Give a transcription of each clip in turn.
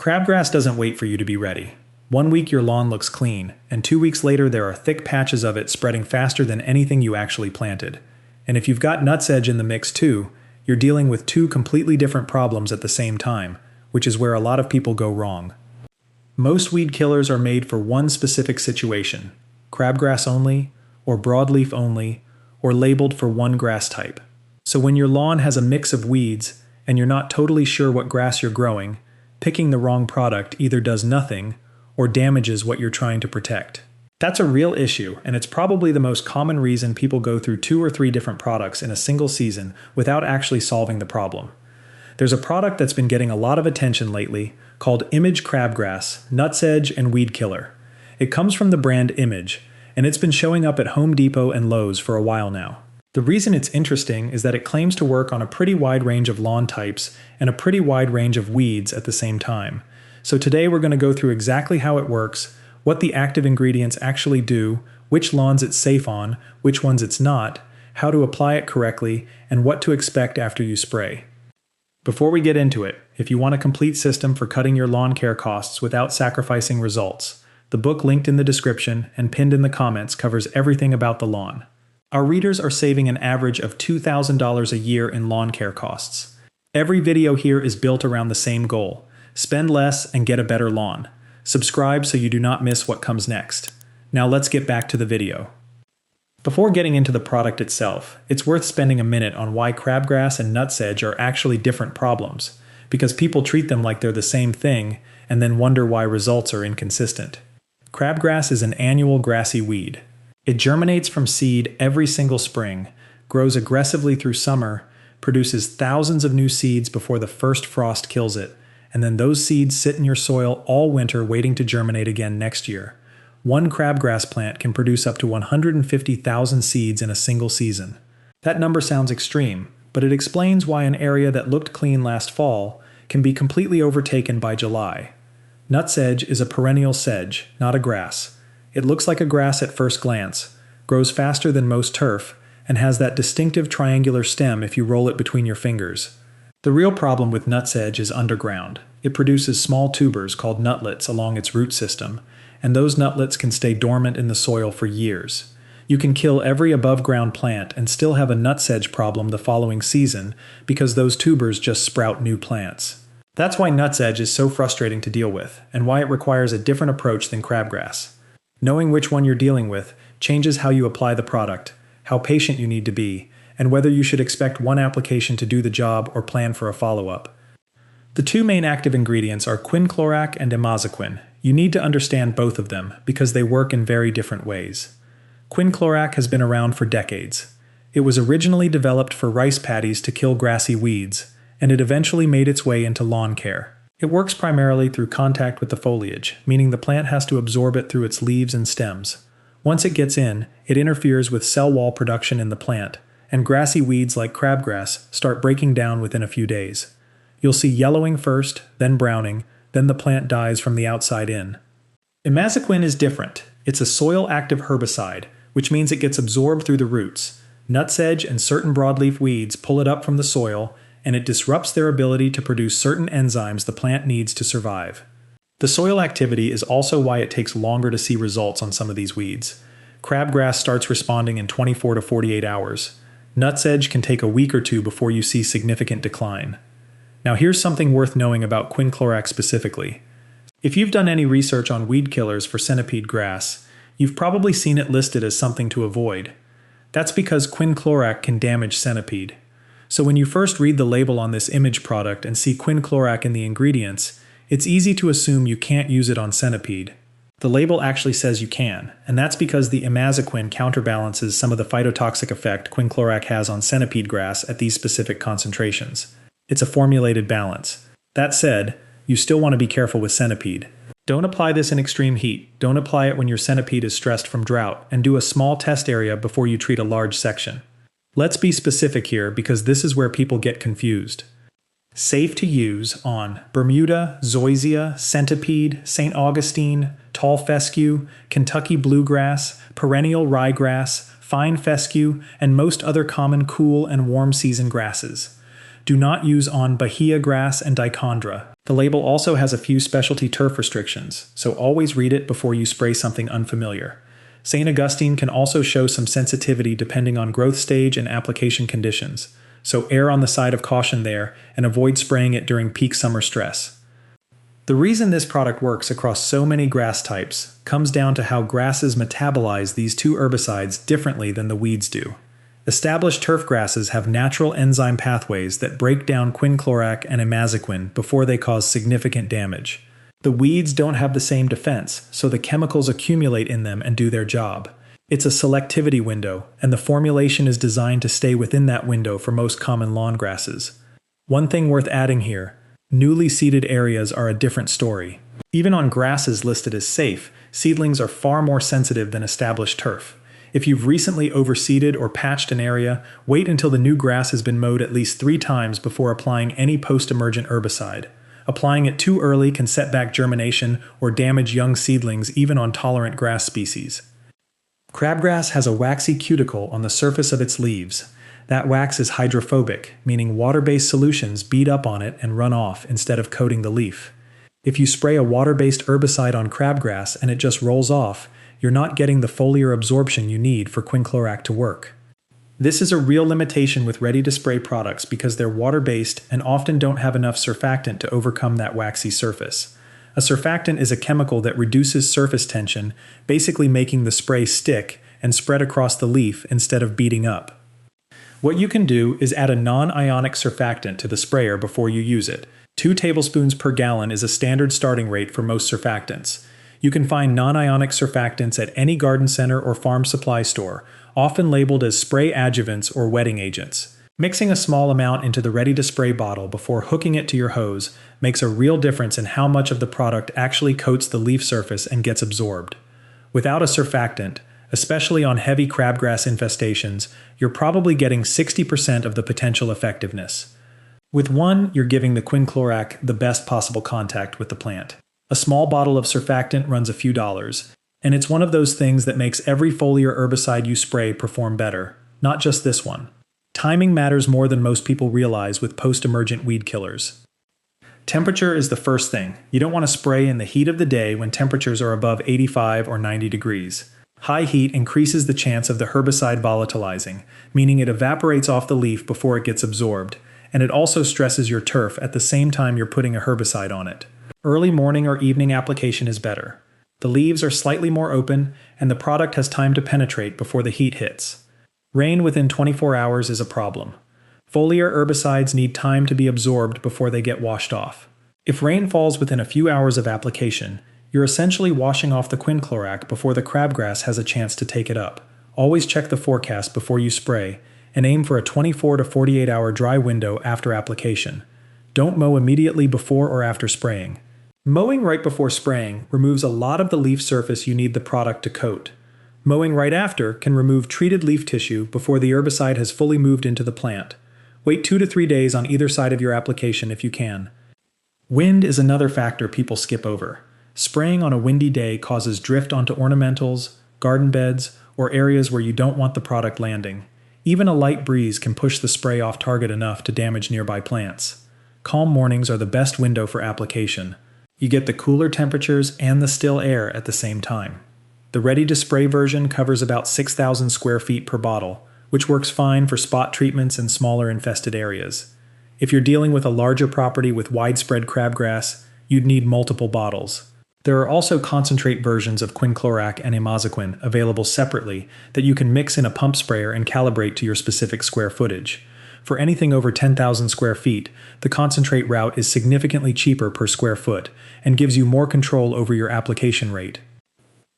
Crabgrass doesn't wait for you to be ready. 1 week your lawn looks clean, and 2 weeks later there are thick patches of it spreading faster than anything you actually planted. And if you've got Nutsedge in the mix too, you're dealing with two completely different problems at the same time, which is where a lot of people go wrong. Most weed killers are made for one specific situation: crabgrass only, or broadleaf only, or labeled for one grass type. So when your lawn has a mix of weeds, and you're not totally sure what grass you're growing, picking the wrong product either does nothing or damages what you're trying to protect. That's a real issue, and it's probably the most common reason people go through 2 or 3 different products in a single season without actually solving the problem. There's a product that's been getting a lot of attention lately called Image Crabgrass, Nutsedge, and Weed Killer. It comes from the brand Image, and it's been showing up at Home Depot and Lowe's for a while now. The reason it's interesting is that it claims to work on a pretty wide range of lawn types and a pretty wide range of weeds at the same time. So today we're going to go through exactly how it works, what the active ingredients actually do, which lawns it's safe on, which ones it's not, how to apply it correctly, and what to expect after you spray. Before we get into it, if you want a complete system for cutting your lawn care costs without sacrificing results, the book linked in the description and pinned in the comments covers everything about the lawn. Our readers are saving an average of $2,000 a year in lawn care costs. Every video here is built around the same goal: spend less and get a better lawn. Subscribe so you do not miss what comes next. Now let's get back to the video. Before getting into the product itself, it's worth spending a minute on why crabgrass and nutsedge are actually different problems, because people treat them like they're the same thing and then wonder why results are inconsistent. Crabgrass is an annual grassy weed. It germinates from seed every single spring, grows aggressively through summer, produces thousands of new seeds before the first frost kills it, and then those seeds sit in your soil all winter waiting to germinate again next year. One crabgrass plant can produce up to 150,000 seeds in a single season. That number sounds extreme, but it explains why an area that looked clean last fall can be completely overtaken by July. Nutsedge is a perennial sedge, not a grass. It looks like a grass at first glance, grows faster than most turf, and has that distinctive triangular stem if you roll it between your fingers. The real problem with nutsedge is underground. It produces small tubers called nutlets along its root system, and those nutlets can stay dormant in the soil for years. You can kill every above-ground plant and still have a nutsedge problem the following season because those tubers just sprout new plants. That's why nutsedge is so frustrating to deal with, and why it requires a different approach than crabgrass. Knowing which one you're dealing with changes how you apply the product, how patient you need to be, and whether you should expect one application to do the job or plan for a follow-up. The two main active ingredients are quinclorac and imazaquin. You need to understand both of them because they work in very different ways. Quinclorac has been around for decades. It was originally developed for rice paddies to kill grassy weeds, and it eventually made its way into lawn care. It works primarily through contact with the foliage, meaning the plant has to absorb it through its leaves and stems. Once it gets in, it interferes with cell wall production in the plant, and grassy weeds like crabgrass start breaking down within a few days. You'll see yellowing first, then browning, then the plant dies from the outside in. Imazaquin is different. It's a soil-active herbicide, which means it gets absorbed through the roots. Nutsedge and certain broadleaf weeds pull it up from the soil, and it disrupts their ability to produce certain enzymes the plant needs to survive. The soil activity is also why it takes longer to see results on some of these weeds. Crabgrass starts responding in 24 to 48 hours. Nutsedge can take a week or two before you see significant decline. Now here's something worth knowing about quinclorac specifically. If you've done any research on weed killers for centipede grass, you've probably seen it listed as something to avoid. That's because quinclorac can damage centipede. So when you first read the label on this Image product and see quinclorac in the ingredients, it's easy to assume you can't use it on centipede. The label actually says you can, and that's because the imazaquin counterbalances some of the phytotoxic effect quinclorac has on centipede grass at these specific concentrations. It's a formulated balance. That said, you still want to be careful with centipede. Don't apply this in extreme heat, don't apply it when your centipede is stressed from drought, and do a small test area before you treat a large section. Let's be specific here because this is where people get confused. Safe to use on Bermuda, zoysia, centipede, St. Augustine, tall fescue, Kentucky bluegrass, perennial ryegrass, fine fescue, and most other common cool and warm season grasses. Do not use on Bahia grass and dichondra. The label also has a few specialty turf restrictions, so always read it before you spray something unfamiliar. St. Augustine can also show some sensitivity depending on growth stage and application conditions, so err on the side of caution there and avoid spraying it during peak summer stress. The reason this product works across so many grass types comes down to how grasses metabolize these two herbicides differently than the weeds do. Established turf grasses have natural enzyme pathways that break down quinclorac and imazaquin before they cause significant damage. The weeds don't have the same defense, so the chemicals accumulate in them and do their job. It's a selectivity window, and the formulation is designed to stay within that window for most common lawn grasses. One thing worth adding here: newly seeded areas are a different story. Even on grasses listed as safe, seedlings are far more sensitive than established turf. If you've recently overseeded or patched an area, wait until the new grass has been mowed at least 3 times before applying any post-emergent herbicide. Applying it too early can set back germination or damage young seedlings even on tolerant grass species. Crabgrass has a waxy cuticle on the surface of its leaves. That wax is hydrophobic, meaning water-based solutions beat up on it and run off instead of coating the leaf. If you spray a water-based herbicide on crabgrass and it just rolls off, you're not getting the foliar absorption you need for quinclorac to work. This is a real limitation with ready-to-spray products because they're water-based and often don't have enough surfactant to overcome that waxy surface. A surfactant is a chemical that reduces surface tension, basically making the spray stick and spread across the leaf instead of beating up. What you can do is add a non-ionic surfactant to the sprayer before you use it. 2 tablespoons per gallon is a standard starting rate for most surfactants. You can find non-ionic surfactants at any garden center or farm supply store, often labeled as spray adjuvants or wetting agents. Mixing a small amount into the ready-to-spray bottle before hooking it to your hose makes a real difference in how much of the product actually coats the leaf surface and gets absorbed. Without a surfactant, especially on heavy crabgrass infestations, you're probably getting 60% of the potential effectiveness. With one, you're giving the quinclorac the best possible contact with the plant. A small bottle of surfactant runs a few dollars, and it's one of those things that makes every foliar herbicide you spray perform better, not just this one. Timing matters more than most people realize with post-emergent weed killers. Temperature is the first thing. You don't want to spray in the heat of the day when temperatures are above 85 or 90 degrees. High heat increases the chance of the herbicide volatilizing, meaning it evaporates off the leaf before it gets absorbed, and it also stresses your turf at the same time you're putting a herbicide on it. Early morning or evening application is better. The leaves are slightly more open, and the product has time to penetrate before the heat hits. Rain within 24 hours is a problem. Foliar herbicides need time to be absorbed before they get washed off. If rain falls within a few hours of application, you're essentially washing off the quinclorac before the crabgrass has a chance to take it up. Always check the forecast before you spray, and aim for a 24 to 48 hour dry window after application. Don't mow immediately before or after spraying. Mowing right before spraying removes a lot of the leaf surface you need the product to coat. Mowing right after can remove treated leaf tissue before the herbicide has fully moved into the plant. Wait 2 to 3 days on either side of your application if you can. Wind is another factor people skip over. Spraying on a windy day causes drift onto ornamentals, garden beds, or areas where you don't want the product landing. Even a light breeze can push the spray off target enough to damage nearby plants. Calm mornings are the best window for application. You get the cooler temperatures and the still air at the same time. The ready-to-spray version covers about 6,000 square feet per bottle, which works fine for spot treatments in smaller infested areas. If you're dealing with a larger property with widespread crabgrass, you'd need multiple bottles. There are also concentrate versions of quinclorac and imazaquin available separately that you can mix in a pump sprayer and calibrate to your specific square footage. For anything over 10,000 square feet, the concentrate route is significantly cheaper per square foot and gives you more control over your application rate.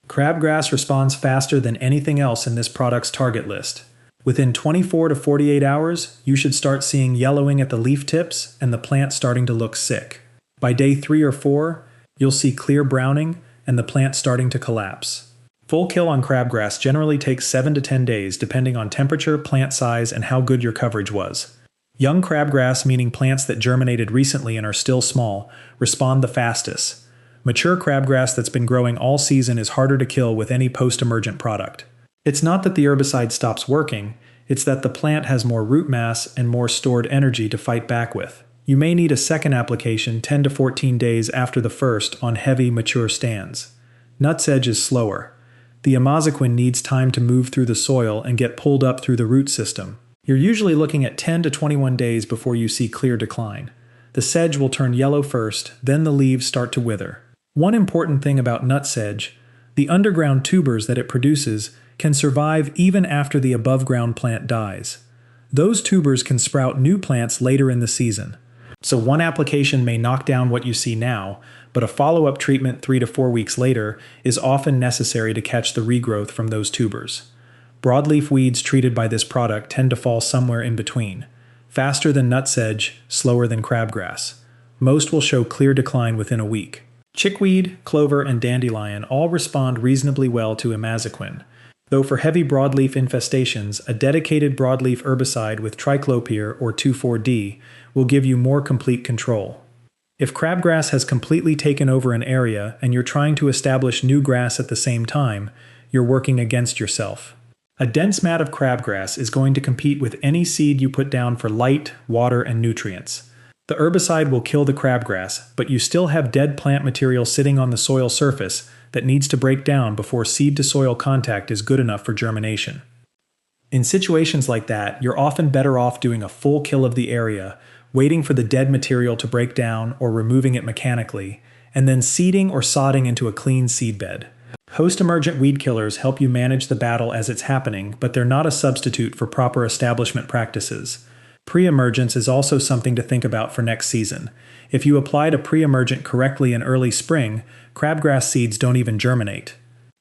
Crabgrass responds faster than anything else in this product's target list. Within 24 to 48 hours, you should start seeing yellowing at the leaf tips and the plant starting to look sick. By day 3 or 4, you'll see clear browning and the plant starting to collapse. Full kill on crabgrass generally takes 7 to 10 days depending on temperature, plant size, and how good your coverage was. Young crabgrass, meaning plants that germinated recently and are still small, respond the fastest. Mature crabgrass that's been growing all season is harder to kill with any post-emergent product. It's not that the herbicide stops working, it's that the plant has more root mass and more stored energy to fight back with. You may need a second application 10 to 14 days after the first on heavy, mature stands. Nutsedge is slower. The amazoquin needs time to move through the soil and get pulled up through the root system. You're usually looking at 10 to 21 days before you see clear decline. The sedge will turn yellow first, then the leaves start to wither. One important thing about nutsedge: the underground tubers that it produces can survive even after the above-ground plant dies. Those tubers can sprout new plants later in the season. So one application may knock down what you see now, but a follow-up treatment 3 to 4 weeks later is often necessary to catch the regrowth from those tubers. Broadleaf weeds treated by this product tend to fall somewhere in between. Faster than nutsedge, slower than crabgrass. Most will show clear decline within a week. Chickweed, clover, and dandelion all respond reasonably well to amazoquin, though for heavy broadleaf infestations, a dedicated broadleaf herbicide with triclopyr or 2,4-D will give you more complete control. If crabgrass has completely taken over an area and you're trying to establish new grass at the same time, you're working against yourself. A dense mat of crabgrass is going to compete with any seed you put down for light, water, and nutrients. The herbicide will kill the crabgrass, but you still have dead plant material sitting on the soil surface that needs to break down before seed-to-soil contact is good enough for germination. In situations like that, you're often better off doing a full kill of the area, waiting for the dead material to break down or removing it mechanically, and then seeding or sodding into a clean seedbed. Post-emergent weed killers help you manage the battle as it's happening, but they're not a substitute for proper establishment practices. Pre-emergence is also something to think about for next season. If you applied a pre-emergent correctly in early spring, crabgrass seeds don't even germinate.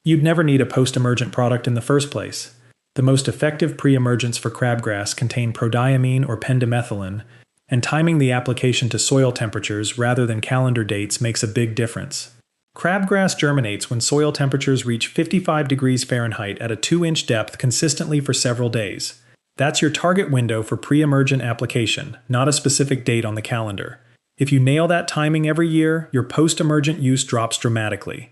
You'd never need a post-emergent product in the first place. The most effective pre-emergents for crabgrass contain prodiamine or pendimethalin, and timing the application to soil temperatures rather than calendar dates makes a big difference. Crabgrass germinates when soil temperatures reach 55 degrees Fahrenheit at a 2-inch depth consistently for several days. That's your target window for pre-emergent application, not a specific date on the calendar. If you nail that timing every year, your post-emergent use drops dramatically.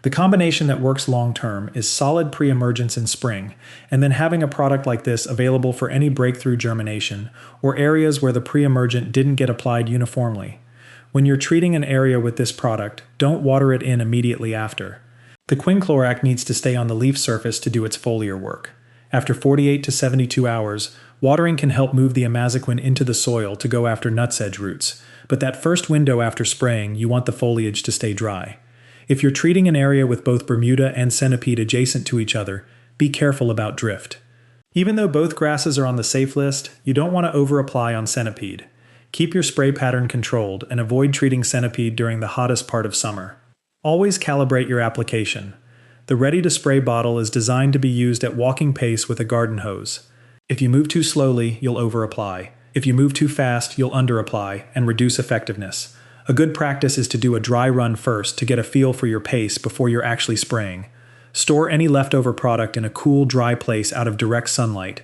The combination that works long-term is solid pre-emergence in spring, and then having a product like this available for any breakthrough germination, or areas where the pre-emergent didn't get applied uniformly. When you're treating an area with this product, don't water it in immediately after. The quinclorac needs to stay on the leaf surface to do its foliar work. After 48 to 72 hours, watering can help move the amazoquin into the soil to go after nutsedge roots, but that first window after spraying, you want the foliage to stay dry. If you're treating an area with both Bermuda and centipede adjacent to each other, be careful about drift. Even though both grasses are on the safe list, you don't want to over-apply on centipede. Keep your spray pattern controlled and avoid treating centipede during the hottest part of summer. Always calibrate your application. The ready-to-spray bottle is designed to be used at walking pace with a garden hose. If you move too slowly, you'll over-apply. If you move too fast, you'll under-apply and reduce effectiveness. A good practice is to do a dry run first to get a feel for your pace before you're actually spraying. Store any leftover product in a cool, dry place out of direct sunlight.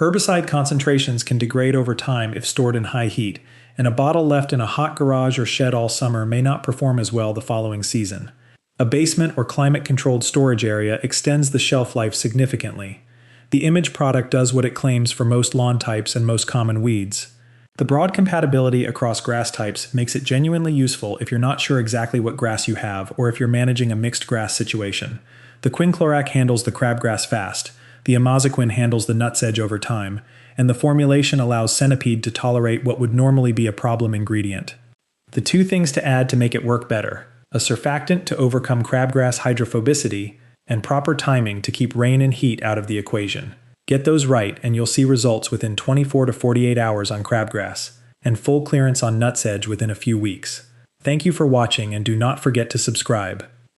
Herbicide concentrations can degrade over time if stored in high heat, and a bottle left in a hot garage or shed all summer may not perform as well the following season. A basement or climate-controlled storage area extends the shelf life significantly. The Image product does what it claims for most lawn types and most common weeds. The broad compatibility across grass types makes it genuinely useful if you're not sure exactly what grass you have or if you're managing a mixed grass situation. The quinclorac handles the crabgrass fast, the amazoquin handles the nutsedge over time, and the formulation allows centipede to tolerate what would normally be a problem ingredient. The two things to add to make it work better: a surfactant to overcome crabgrass hydrophobicity, and proper timing to keep rain and heat out of the equation. Get those right and you'll see results within 24 to 48 hours on crabgrass, and full clearance on nutsedge within a few weeks. Thank you for watching and do not forget to subscribe.